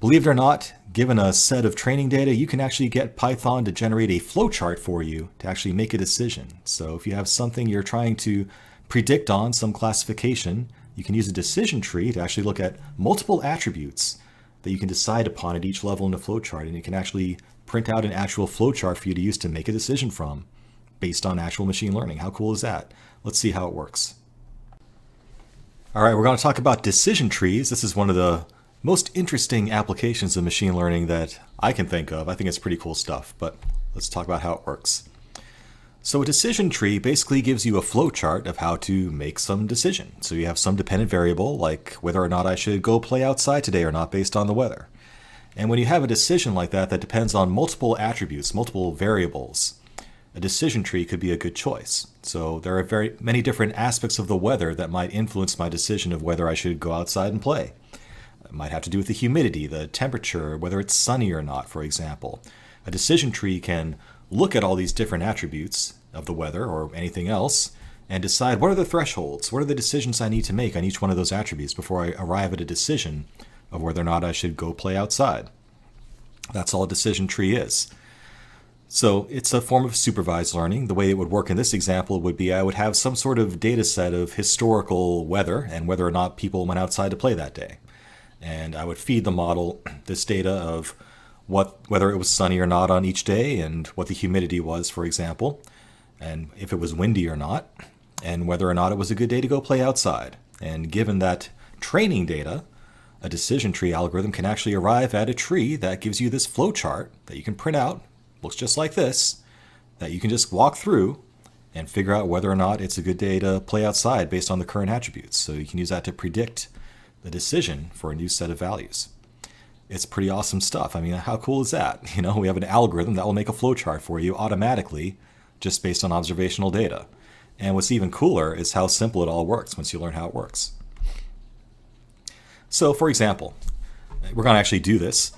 Believe it or not, given a set of training data, you can actually get Python to generate a flowchart for you to actually make a decision. So if you have something you're trying to predict on, some classification, you can use a decision tree to actually look at multiple attributes that you can decide upon at each level in the flowchart, and it can actually print out an actual flowchart for you to use to make a decision from based on actual machine learning. How cool is that? Let's see how it works. All right, we're going to talk about decision trees. This is one of the most interesting applications of machine learning that I can think of. I think it's pretty cool stuff, but let's talk about how it works. So a decision tree basically gives you a flowchart of how to make some decision. So you have some dependent variable, like whether or not I should go play outside today or not based on the weather. And when you have a decision like that that depends on multiple attributes, multiple variables, a decision tree could be a good choice. So there are very many different aspects of the weather that might influence my decision of whether I should go outside and play. It might have to do with the humidity, the temperature, whether it's sunny or not, for example. A decision tree can look at all these different attributes of the weather or anything else and decide what are the thresholds, what are the decisions I need to make on each one of those attributes before I arrive at a decision of whether or not I should go play outside. That's all a decision tree is. So it's a form of supervised learning. The way it would work in this example would be I would have some sort of data set of historical weather and whether or not people went outside to play that day. And I would feed the model this data of whether it was sunny or not on each day and what the humidity was, for example, and if it was windy or not, and whether or not it was a good day to go play outside. And given that training data, a decision tree algorithm can actually arrive at a tree that gives you this flowchart that you can print out, looks just like this, that you can just walk through and figure out whether or not it's a good day to play outside based on the current attributes. So you can use that to predict the decision for a new set of values. It's pretty awesome stuff. I mean, how cool is that? You know, we have an algorithm that will make a flowchart for you automatically just based on observational data. And what's even cooler is how simple it all works once you learn how it works. So for example, we're going to actually do this.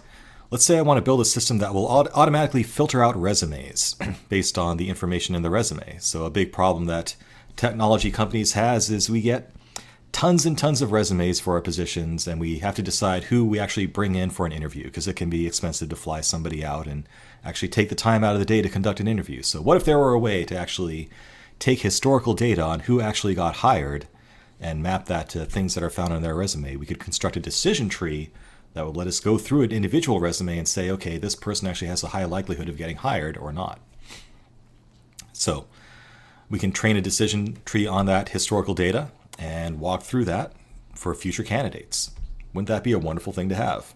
Let's say I want to build a system that will automatically filter out resumes based on the information in the resume. So a big problem that technology companies has is we get tons and tons of resumes for our positions, and we have to decide who we actually bring in for an interview because it can be expensive to fly somebody out and actually take the time out of the day to conduct an interview. So what if there were a way to actually take historical data on who actually got hired and map that to things that are found on their resume? We could construct a decision tree that would let us go through an individual resume and say, okay, this person actually has a high likelihood of getting hired or not. So we can train a decision tree on that historical data and walk through that for future candidates. Wouldn't that be a wonderful thing to have?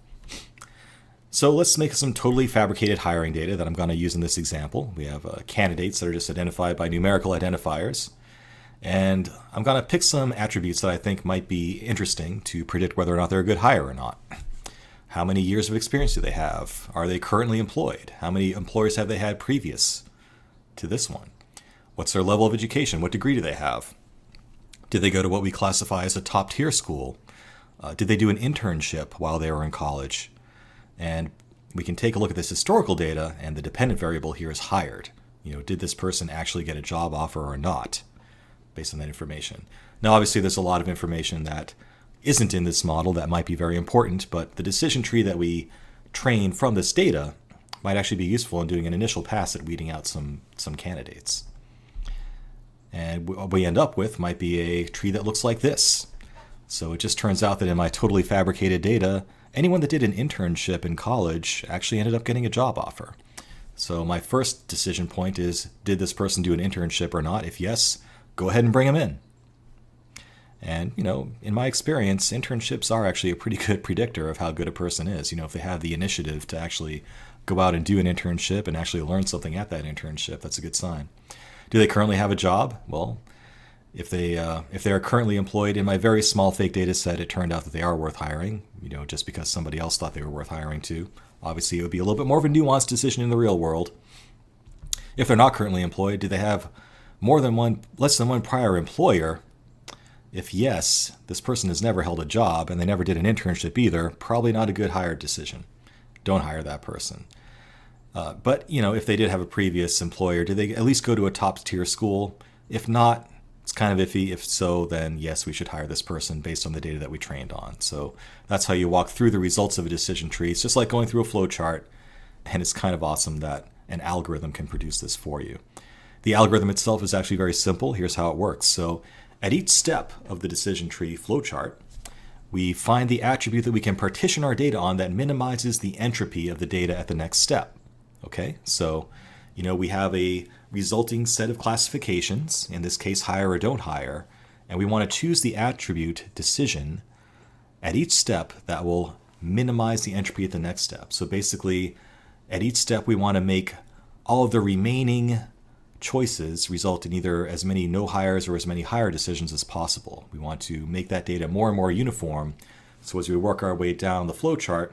So let's make some totally fabricated hiring data that I'm going to use in this example. We have candidates that are just identified by numerical identifiers. And I'm going to pick some attributes that I think might be interesting to predict whether or not they're a good hire or not. How many years of experience do they have? Are they currently employed? How many employers have they had previous to this one? What's their level of education? What degree do they have? Did they go to what we classify as a top tier school? Did they do an internship while they were in college? And we can take a look at this historical data, and the dependent variable here is hired. You know, did this person actually get a job offer or not, based on that information? Now, obviously, there's a lot of information that isn't in this model that might be very important, but the decision tree that we train from this data might actually be useful in doing an initial pass at weeding out some candidates. And what we end up with might be a tree that looks like this. So it just turns out that in my totally fabricated data, anyone that did an internship in college actually ended up getting a job offer. So my first decision point is, did this person do an internship or not? If yes, go ahead and bring them in. And, you know, in my experience, internships are actually a pretty good predictor of how good a person is. You know, if they have the initiative to actually go out and do an internship and actually learn something at that internship, that's a good sign. Do they currently have a job? Well, if they are currently employed, in my very small fake data set, it turned out that they are worth hiring, you know, just because somebody else thought they were worth hiring too. Obviously, it would be a little bit more of a nuanced decision in the real world. If they're not currently employed, do they have less than one prior employer? If yes, this person has never held a job and they never did an internship either, probably not a good hire decision. Don't hire that person. But, you know, if they did have a previous employer, did they at least go to a top tier school? If not, It's kind of iffy. If so, then yes, we should hire this person based on the data that we trained on. So that's how you walk through the results of a decision tree. It's just like going through a flow chart, and it's kind of awesome that an algorithm can produce this for you. The algorithm itself is actually very simple. Here's how it works. So at each step of the decision tree flowchart, we find the attribute that we can partition our data on that minimizes the entropy of the data at the next step. Okay, so we have a resulting set of classifications, in this case hire or don't hire, and we want to choose the attribute decision at each step that will minimize the entropy at the next step. So basically, at each step we want to make all of the remaining choices result in either as many no hires or as many hire decisions as possible. We want to make that data more and more uniform, so as we work our way down the flowchart,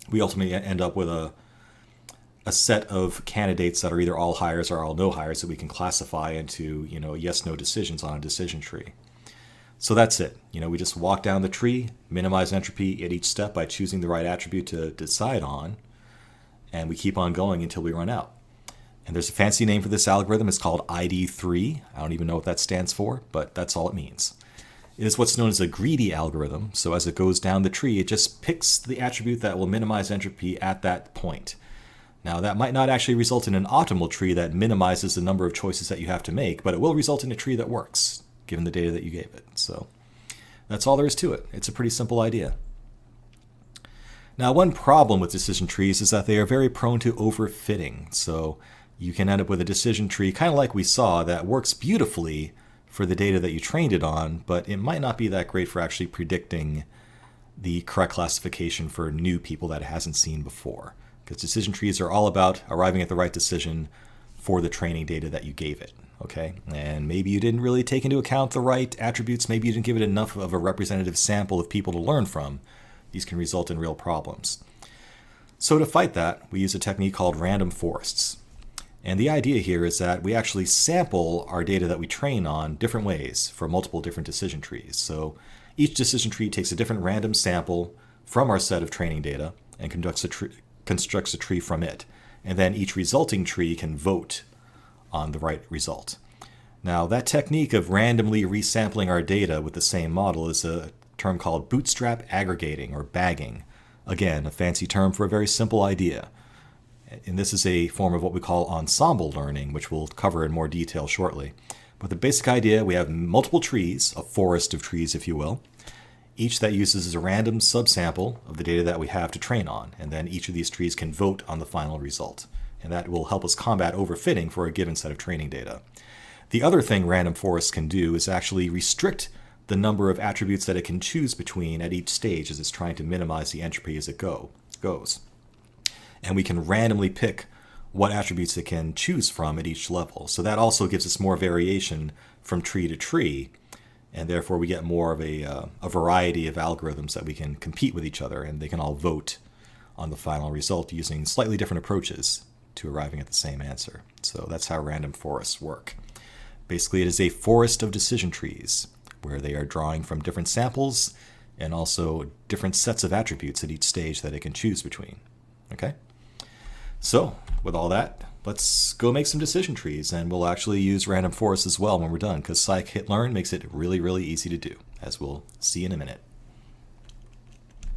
we ultimately end up with a set of candidates that are either all hires or all no hires that we can classify into yes/no decisions on a decision tree. So that's it. We just walk down the tree, minimize entropy at each step by choosing the right attribute to decide on, and we keep on going until we run out. And there's a fancy name for this algorithm. It's called ID3. I don't even know what that stands for, but that's all it means. It is what's known as a greedy algorithm. So as it goes down the tree, it just picks the attribute that will minimize entropy at that point. Now, that might not actually result in an optimal tree that minimizes the number of choices that you have to make, but it will result in a tree that works, given the data that you gave it. So that's all there is to it. It's a pretty simple idea. Now, one problem with decision trees is that they are very prone to overfitting. So you can end up with a decision tree, kind of like we saw, that works beautifully for the data that you trained it on, but it might not be that great for actually predicting the correct classification for new people that it hasn't seen before. Because decision trees are all about arriving at the right decision for the training data that you gave it. Okay, and maybe you didn't really take into account the right attributes. Maybe you didn't give it enough of a representative sample of people to learn from. These can result in real problems. So to fight that, we use a technique called random forests. And the idea here is that we actually sample our data that we train on different ways for multiple different decision trees. So each decision tree takes a different random sample from our set of training data and constructs a tree from it. And then each resulting tree can vote on the right result. Now, that technique of randomly resampling our data with the same model is a term called bootstrap aggregating, or bagging. Again, a fancy term for a very simple idea. And this is a form of what we call ensemble learning, which we'll cover in more detail shortly. But the basic idea, we have multiple trees, a forest of trees, if you will, each that uses a random subsample of the data that we have to train on. And then each of these trees can vote on the final result. And that will help us combat overfitting for a given set of training data. The other thing random forests can do is actually restrict the number of attributes that it can choose between at each stage as it's trying to minimize the entropy as it goes. And we can randomly pick what attributes it can choose from at each level. So that also gives us more variation from tree to tree, and therefore we get more of a variety of algorithms that we can compete with each other, and they can all vote on the final result using slightly different approaches to arriving at the same answer. So that's how random forests work. Basically, it is a forest of decision trees, where they are drawing from different samples and also different sets of attributes at each stage that it can choose between. Okay? So, with all that, let's go make some decision trees, and we'll actually use random forests as well when we're done, because scikit-learn makes it really, really easy to do, as we'll see in a minute.